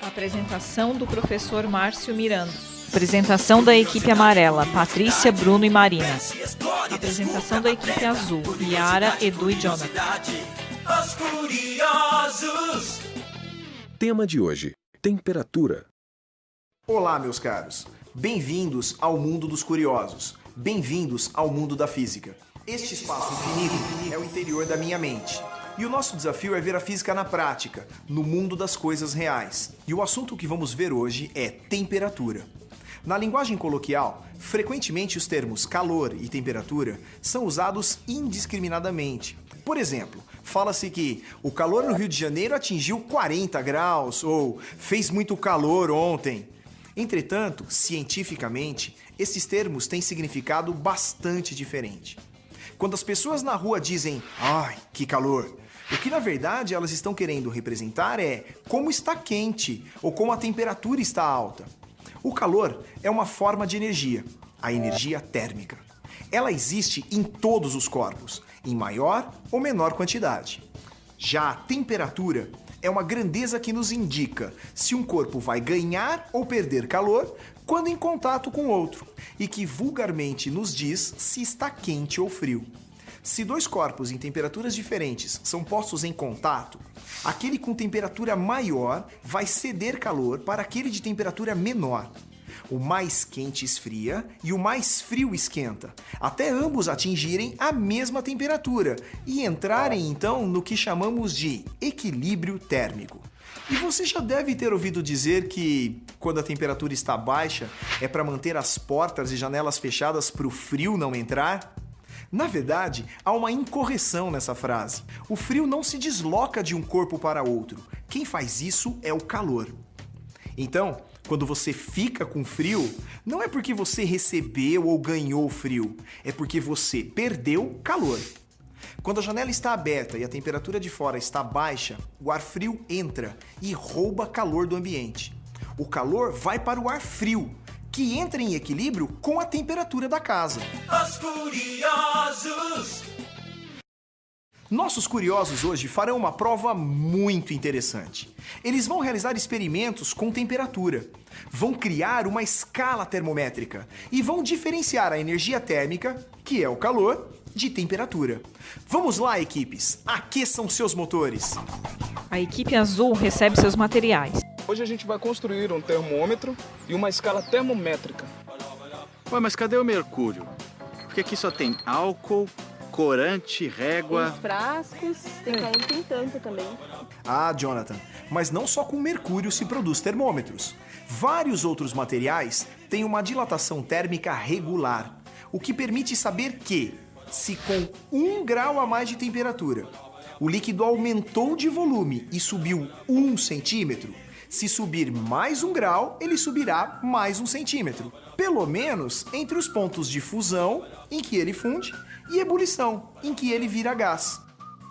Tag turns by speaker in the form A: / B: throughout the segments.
A: Apresentação do professor Márcio Miranda. Apresentação da equipe amarela, Patrícia, Bruno e Marina. Apresentação da equipe azul, Yara, Edu e Jonathan.
B: Os curiosos.
C: Tema de hoje: temperatura.
D: Olá, meus caros. Bem-vindos ao mundo dos curiosos. Bem-vindos ao mundo da física. Este espaço infinito é o interior da minha mente. E o nosso desafio é ver a física na prática, no mundo das coisas reais. E o assunto que vamos ver hoje é temperatura. Na linguagem coloquial, frequentemente os termos calor e temperatura são usados indiscriminadamente. Por exemplo, fala-se que o calor no Rio de Janeiro atingiu 40 graus ou fez muito calor ontem. Entretanto, cientificamente, esses termos têm significado bastante diferente. Quando as pessoas na rua dizem "ai, que calor", o que na verdade elas estão querendo representar é como está quente ou como a temperatura está alta. O calor é uma forma de energia, a energia térmica. Ela existe em todos os corpos, em maior ou menor quantidade. Já a temperatura é uma grandeza que nos indica se um corpo vai ganhar ou perder calor quando em contato com outro, e que vulgarmente nos diz se está quente ou frio. Se dois corpos em temperaturas diferentes são postos em contato, aquele com temperatura maior vai ceder calor para aquele de temperatura menor. O mais quente esfria e o mais frio esquenta, até ambos atingirem a mesma temperatura e entrarem então no que chamamos de equilíbrio térmico. E você já deve ter ouvido dizer que, quando a temperatura está baixa, é para manter as portas e janelas fechadas para o frio não entrar? Na verdade, há uma incorreção nessa frase. O frio não se desloca de um corpo para outro. Quem faz isso é o calor. Então, quando você fica com frio, não é porque você recebeu ou ganhou frio, é porque você perdeu calor. Quando a janela está aberta e a temperatura de fora está baixa, o ar frio entra e rouba calor do ambiente. O calor vai para o ar frio, que entra em equilíbrio com a temperatura da casa.
B: Os curiosos.
D: Nossos curiosos hoje farão uma prova muito interessante. Eles vão realizar experimentos com temperatura, vão criar uma escala termométrica e vão diferenciar a energia térmica, que é o calor, de temperatura. Vamos lá, equipes, aqueçam seus motores.
A: A equipe azul recebe seus materiais.
E: Hoje a gente vai construir um termômetro e uma escala termométrica.
F: Ué, mas cadê o mercúrio? Porque aqui só tem álcool, corante, régua...
G: Os frascos, tem um que tem tanto também.
D: Ah, Jonathan, mas não só com mercúrio se produz termômetros. Vários outros materiais têm uma dilatação térmica regular, o que permite saber que, se com 1 grau a mais de temperatura, o líquido aumentou de volume e subiu 1 centímetro, se subir mais 1 grau, ele subirá mais 1 centímetro. Pelo menos entre os pontos de fusão, em que ele funde, e ebulição, em que ele vira gás.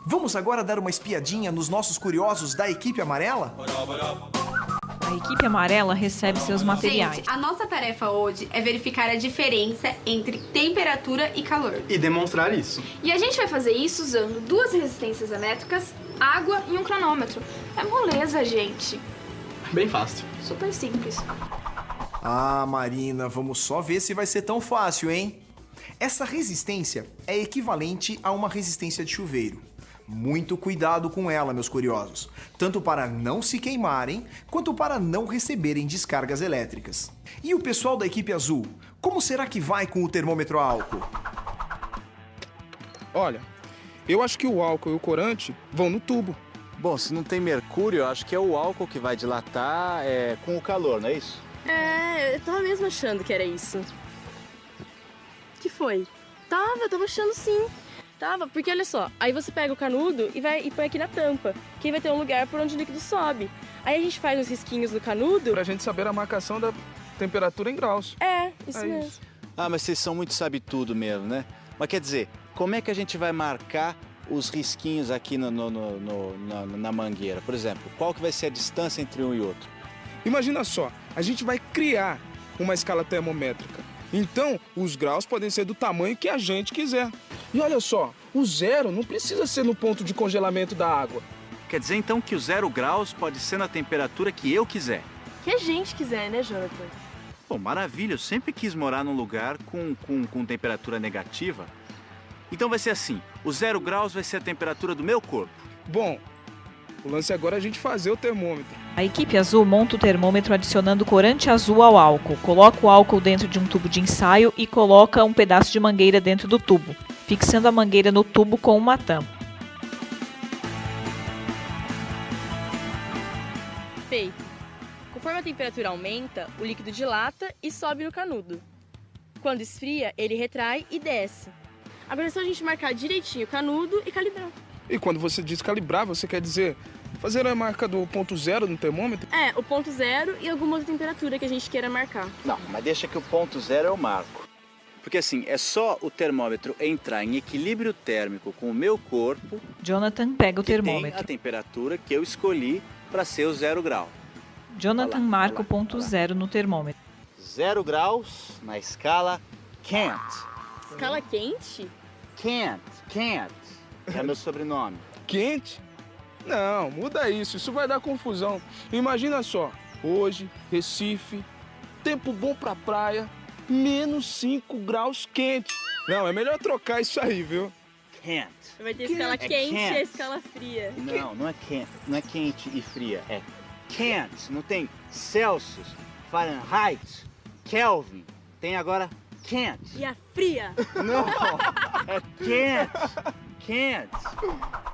D: Vamos agora dar uma espiadinha nos nossos curiosos da equipe amarela?
A: A equipe amarela recebe seus materiais.
H: Gente, a nossa tarefa hoje é verificar a diferença entre temperatura e calor.
I: E demonstrar isso.
J: E a gente vai fazer isso usando 2 resistências elétricas, água e um cronômetro. É moleza, gente.
I: Bem fácil.
J: Super simples.
D: Ah, Marina, vamos só ver se vai ser tão fácil, hein? Essa resistência é equivalente a uma resistência de chuveiro. Muito cuidado com ela, meus curiosos, tanto para não se queimarem, quanto para não receberem descargas elétricas. E o pessoal da equipe azul, como será que vai com o termômetro a álcool?
E: Olha, eu acho que o álcool e o corante vão no tubo.
F: Bom, se não tem mercúrio, eu acho que é o álcool que vai dilatar com o calor, não é isso?
G: É, eu tava mesmo achando que era isso. Que foi? Eu tava achando sim. Tava, porque olha só, aí você pega o canudo e põe aqui na tampa, que aí vai ter um lugar por onde o líquido sobe. Aí a gente faz uns risquinhos no canudo...
E: Pra gente saber a marcação da temperatura em graus.
G: Isso mesmo.
E: Isso.
F: Ah, mas vocês são muito sabe-tudo mesmo, né? Mas quer dizer, como é que a gente vai marcar os risquinhos aqui na mangueira? Por exemplo, qual que vai ser a distância entre um e outro?
E: Imagina só, a gente vai criar uma escala termométrica. Então, os graus podem ser do tamanho que a gente quiser. E olha só, o 0 não precisa ser no ponto de congelamento da água.
F: quer dizer então que o 0 graus pode ser na temperatura que eu quiser.
G: Que a gente quiser, né, Jonathan?
F: Pô, maravilha, eu sempre quis morar num lugar com temperatura negativa. Então vai ser assim, o 0 graus vai ser a temperatura do meu corpo.
E: Bom, o lance agora é a gente fazer o termômetro.
A: A equipe azul monta o termômetro adicionando corante azul ao álcool. Coloca o álcool dentro de um tubo de ensaio e coloca um pedaço de mangueira dentro do tubo, fixando a mangueira no tubo com uma tampa.
G: Feito. Conforme a temperatura aumenta, o líquido dilata e sobe no canudo. Quando esfria, ele retrai e desce. Agora é só a gente marcar direitinho o canudo e calibrar.
E: E quando você diz calibrar, você quer dizer fazer a marca do ponto 0 no termômetro?
G: É, o ponto 0 e alguma outra temperatura que a gente queira marcar.
F: Não, mas deixa que o ponto 0 eu marco. Porque assim, é só o termômetro entrar em equilíbrio térmico com o meu corpo.
A: Jonathan pega o
F: que
A: termômetro.
F: tem a temperatura que eu escolhi para ser o 0 grau.
A: Jonathan marca o ponto 0 no termômetro.
F: 0 graus na escala can't.
G: Escala quente?
F: Can't. É meu sobrenome.
E: Quente? Não, muda isso vai dar confusão. Imagina só, hoje, Recife, tempo bom pra praia, menos 5 graus quente. Não, é melhor trocar isso aí, viu?
F: Can't.
G: Vai ter escala quente
F: can't.
G: e a escala fria.
F: Não é can't. Não é quente e fria. É can't. Não tem Celsius, Fahrenheit, Kelvin. Tem agora can't.
G: E a fria?
F: Não, é can't.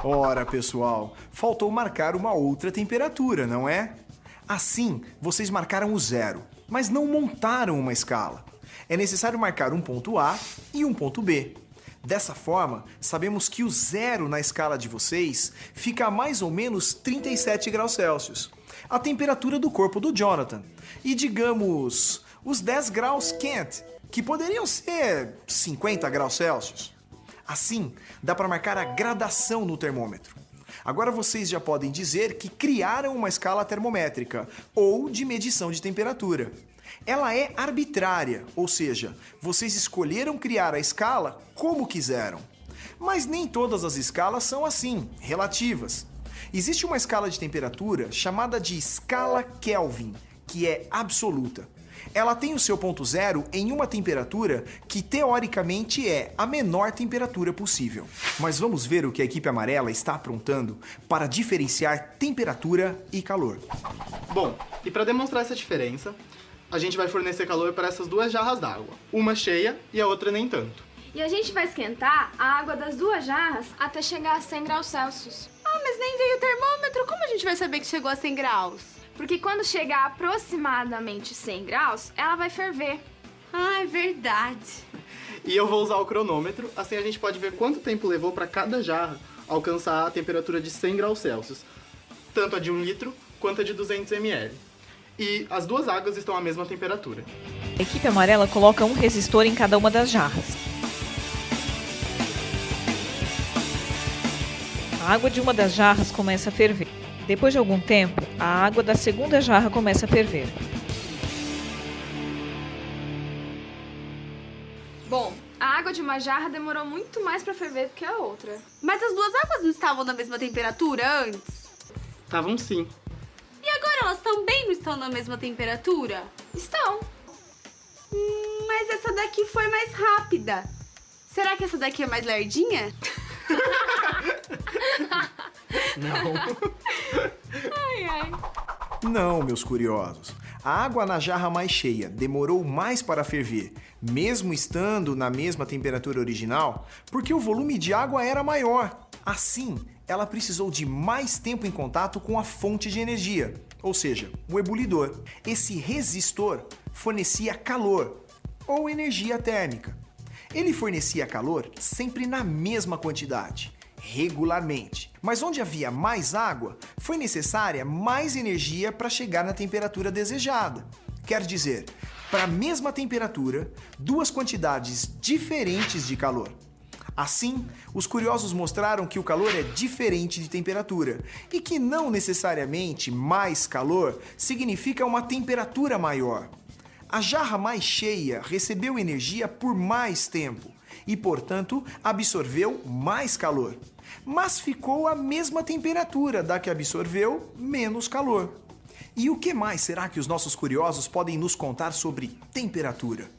D: Ora, pessoal, faltou marcar uma outra temperatura, não é? Assim, vocês marcaram o 0, mas não montaram uma escala. É necessário marcar um ponto A e um ponto B. Dessa forma, sabemos que o 0 na escala de vocês fica a mais ou menos 37 graus Celsius, a temperatura do corpo do Jonathan. E digamos, os 10 graus quente, que poderiam ser 50 graus Celsius. Assim, dá para marcar a gradação no termômetro. Agora vocês já podem dizer que criaram uma escala termométrica ou de medição de temperatura. Ela é arbitrária, ou seja, vocês escolheram criar a escala como quiseram. Mas nem todas as escalas são assim, relativas. Existe uma escala de temperatura chamada de escala Kelvin, que é absoluta. Ela tem o seu ponto 0 em uma temperatura que teoricamente é a menor temperatura possível. Mas vamos ver o que a equipe amarela está aprontando para diferenciar temperatura e calor.
I: Bom, e para demonstrar essa diferença, a gente vai fornecer calor para essas duas jarras d'água. Uma cheia e a outra nem tanto.
J: E a gente vai esquentar a água das duas jarras até chegar a 100 graus Celsius.
H: Ah, mas nem veio o termômetro. Como a gente vai saber que chegou a 100 graus?
J: Porque quando chegar a aproximadamente 100 graus, ela vai ferver.
H: Ah, é verdade.
I: E eu vou usar o cronômetro, assim a gente pode ver quanto tempo levou para cada jarra alcançar a temperatura de 100 graus Celsius. Tanto a de 1 litro quanto a de 200 ml. E as duas águas estão à mesma temperatura.
A: A equipe amarela coloca um resistor em cada uma das jarras. A água de uma das jarras começa a ferver. Depois de algum tempo, a água da segunda jarra começa a ferver.
J: Bom, a água de uma jarra demorou muito mais para ferver do que a outra.
H: Mas as duas águas não estavam na mesma temperatura antes?
I: Estavam sim.
H: E agora elas também não estão na mesma temperatura?
J: Estão.
H: Mas essa daqui foi mais rápida. Será que essa daqui é mais lerdinha?
D: Não, meus curiosos. A água na jarra mais cheia demorou mais para ferver, mesmo estando na mesma temperatura original, porque o volume de água era maior. Assim, ela precisou de mais tempo em contato com a fonte de energia, ou seja, o ebulidor. Esse resistor fornecia calor, ou energia térmica. Ele fornecia calor sempre na mesma quantidade, regularmente. Mas onde havia mais água, foi necessária mais energia para chegar na temperatura desejada. Quer dizer, para a mesma temperatura, duas quantidades diferentes de calor. Assim, os curiosos mostraram que o calor é diferente de temperatura e que não necessariamente mais calor significa uma temperatura maior. A jarra mais cheia recebeu energia por mais tempo e, portanto, absorveu mais calor. Mas ficou a mesma temperatura da que absorveu menos calor. E o que mais será que os nossos curiosos podem nos contar sobre temperatura?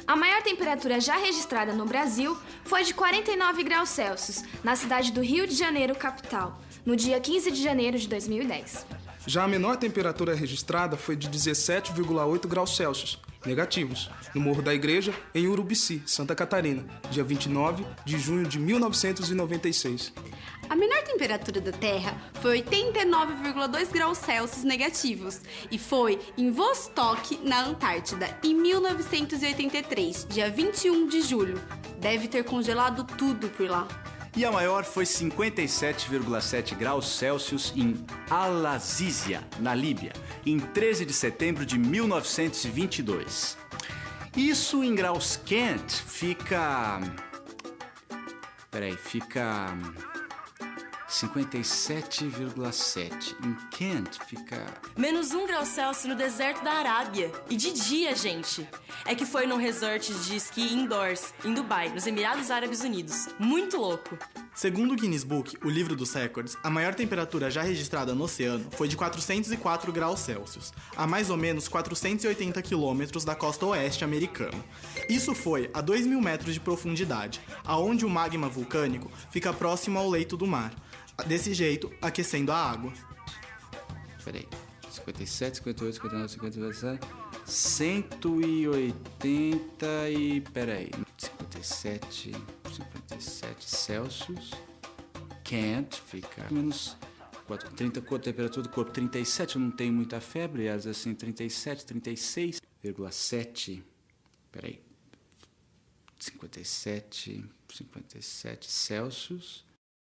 J: A maior temperatura já registrada no Brasil foi de 49 graus Celsius, na cidade do Rio de Janeiro, capital, no dia 15 de janeiro de 2010.
E: Já a menor temperatura registrada foi de 17,8 graus Celsius, negativos, no Morro da Igreja, em Urubici, Santa Catarina, dia 29 de junho de 1996.
H: A menor temperatura da Terra foi 89,2 graus Celsius negativos e foi em Vostok, na Antártida, em 1983, dia 21 de julho. Deve ter congelado tudo por lá.
F: E a maior foi 57,7 graus Celsius em Al-Azizia, na Líbia, em 13 de setembro de 1922. Isso em graus Kent fica... fica 57,7. Em Kent fica...
G: Menos 1 grau Celsius no deserto da Arábia. E de dia, gente. É que foi num resort de esqui indoors, em Dubai, nos Emirados Árabes Unidos. Muito louco.
I: Segundo o Guinness Book, o livro dos recordes, a maior temperatura já registrada no oceano foi de 404 graus Celsius, a mais ou menos 480 quilômetros da costa oeste americana. Isso foi a 2.000 metros de profundidade, aonde o magma vulcânico fica próximo ao leito do mar, desse jeito aquecendo a água.
F: 57, 58, 59, 57, 180 e... 57 Celsius. Kent fica menos 30, temperatura do corpo 37, eu não tenho muita febre, às vezes assim 37, 36,7. 57 Celsius.